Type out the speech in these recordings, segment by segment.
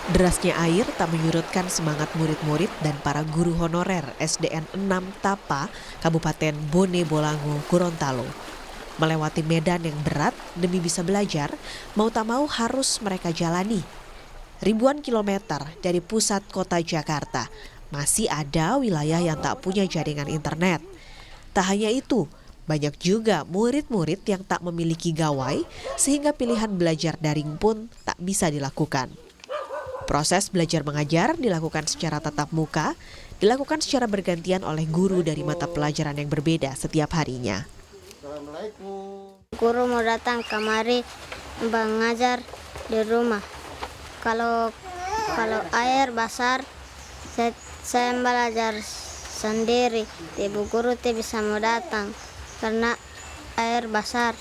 Derasnya air tak menyurutkan semangat murid-murid dan para guru honorer SDN 6 Tapa, Kabupaten Bone Bolango, Gorontalo. Melewati medan yang berat demi bisa belajar, mau tak mau harus mereka jalani. Ribuan kilometer dari pusat kota Jakarta, masih ada wilayah yang tak punya jaringan internet. Tak hanya itu, banyak juga murid-murid yang tak memiliki gawai sehingga pilihan belajar daring pun tak bisa dilakukan. Proses belajar mengajar dilakukan secara tatap muka, dilakukan secara bergantian oleh guru dari mata pelajaran yang berbeda setiap harinya. Guru mau datang kemari mengajar di rumah. Kalau air besar, saya belajar sendiri. Ibu guru bisa mau datang karena air besar.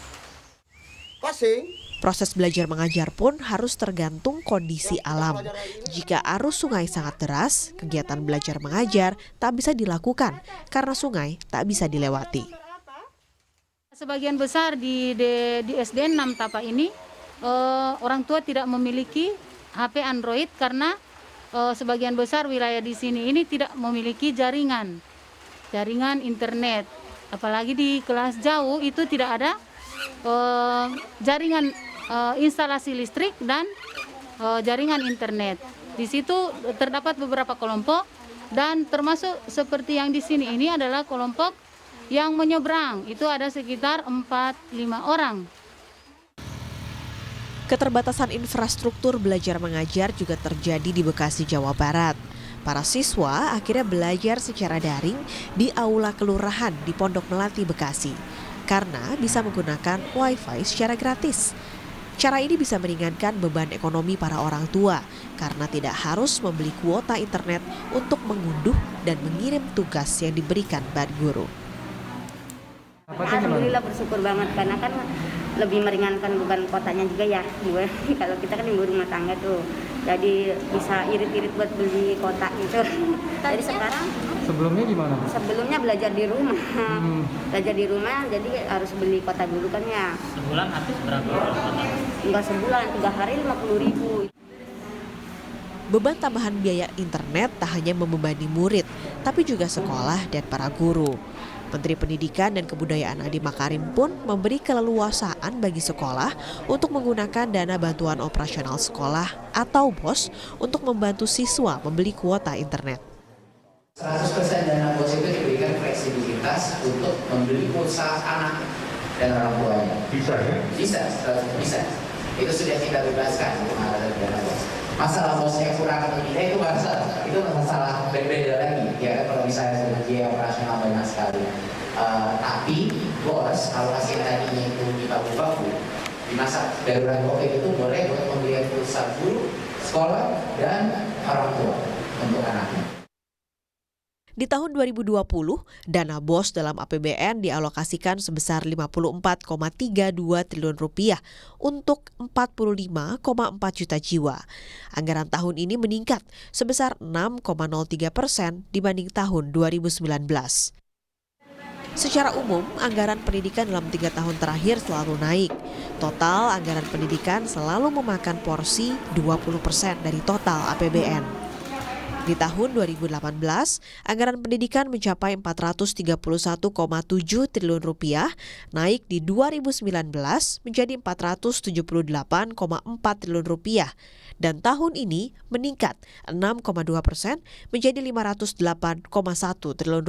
Proses belajar mengajar pun harus tergantung kondisi alam. Jika arus sungai sangat deras, kegiatan belajar mengajar tak bisa dilakukan karena sungai tak bisa dilewati. Sebagian besar di SDN 6 Tapa ini, orang tua tidak memiliki HP Android karena sebagian besar wilayah di sini ini tidak memiliki jaringan internet. Apalagi di kelas jauh itu tidak ada jaringan instalasi listrik dan jaringan internet. Di situ terdapat beberapa kelompok dan termasuk seperti yang di sini ini adalah kelompok yang menyeberang. Itu ada sekitar 4-5 orang. Keterbatasan infrastruktur belajar mengajar juga terjadi di Bekasi, Jawa Barat. Para siswa akhirnya belajar secara daring di aula kelurahan di Pondok Melati, Bekasi, karena bisa menggunakan Wi-Fi secara gratis. Cara ini bisa meringankan beban ekonomi para orang tua karena tidak harus membeli kuota internet untuk mengunduh dan mengirim tugas yang diberikan dari guru. Alhamdulillah bersyukur banget karena kan lebih meringankan beban kotanya juga ya gue. Kalau kita kan ibu rumah tangga tuh, jadi bisa irit-irit buat beli kota gitu. Jadi sekarang sebelumnya gimana? Sebelumnya belajar di rumah, belajar di rumah jadi harus beli kota dulu kan ya. Sebulan habis berapa kota? Enggak sebulan, 3 hari 50.000. Beban tambahan biaya internet tak hanya membebani murid, tapi juga sekolah dan para guru. Menteri Pendidikan dan Kebudayaan Nadiem Makarim pun memberi keleluasaan bagi sekolah untuk menggunakan dana bantuan operasional sekolah atau BOS untuk membantu siswa membeli kuota internet. 100% dana BOS itu diberikan fleksibilitas untuk membeli pulsa anak dan orang tuanya. Bisa ya? Bisa. Itu sudah kita bebaskan untuk mengalami dana BOS. Masalah BOS-nya kurang atau tidak itu masalah berbeda lagi. Ya, kalau misalnya biaya operasional banyak sekali. Tapi BOS alokasi tadinya itu di baku-baku di masa darurat COVID itu boleh untuk membeli pulsa guru, sekolah, dan orang tua untuk anaknya. Di tahun 2020, dana BOS dalam APBN dialokasikan sebesar Rp54,32 triliun untuk 45,4 juta jiwa. Anggaran tahun ini meningkat sebesar 6,03% dibanding tahun 2019. Secara umum, anggaran pendidikan dalam 3 tahun terakhir selalu naik. Total anggaran pendidikan selalu memakan porsi 20% dari total APBN. Di tahun 2018, anggaran pendidikan mencapai Rp431,7 triliun, naik di 2019 menjadi Rp478,4 triliun, dan tahun ini meningkat 6,2% menjadi Rp508,1 triliun.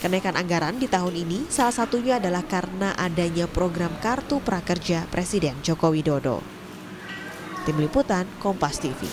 Kenaikan anggaran di tahun ini salah satunya adalah karena adanya program Kartu Prakerja Presiden Joko Widodo. Tim Liputan, Kompas TV.